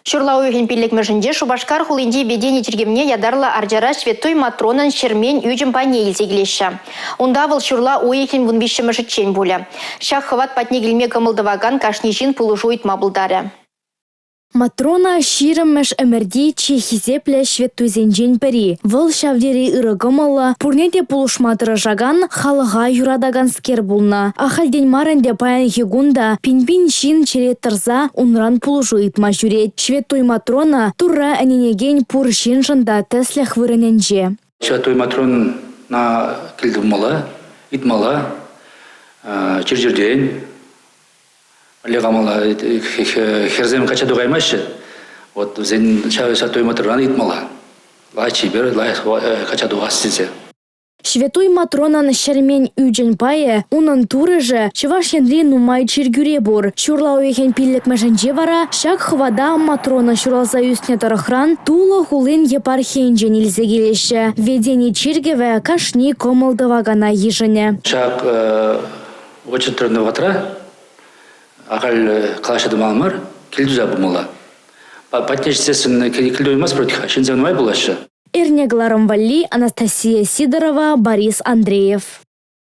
Шурлау үйген пилікмешінде Шубашкар хулинди бедені тергемне ядарлы аржара Шветтой Матронын шермен үйжім пане елзегілеші. Онда бұл шурла ойекін вұнбеші мүшітчен бөлі. Шақ хыват патне келме кымылдываган кашнешін пулыжуйт мабылдары. Матрона ширемеш эмерди чехизепле шветтузенжен пери. Выл шавдери ырыгымылы, пурнете пулушматыры жаган, халыға юрадаган скер булна. Ахалден марынде паян хигунда, пин-пин шин черет тырза, унран пулушуитма жүрет. Шветтой Матрона турра әненеген пур шин жында тәслях вырыненже. Шветтой Матрон на кілдіммала, итмала, чер-жерден, Легамала херзем качаду гаймаще. Вот зен Шветтой Матрона итмала. Лачи бер лай качаду гастизе. Шветтой Матронан шермен үйджен пае, унын туры же чываш янри нумай чиргюре бур. Шурлау ехен пиллек мәженже вара, шак хвада Матрона шуралза юсне тарахран, тула хулин епархенжен илзегелеші. Ведени чиргеве кашни комылдывагана ежене. Шак очень трудно ватра. Ағал қалашады малмар, келді жабымыла. Патнешсесін келді оймас протиха, шынзен оймай бұлашы. Эрнегларом Валли, Анастасия Сидорова, Борис Андреев.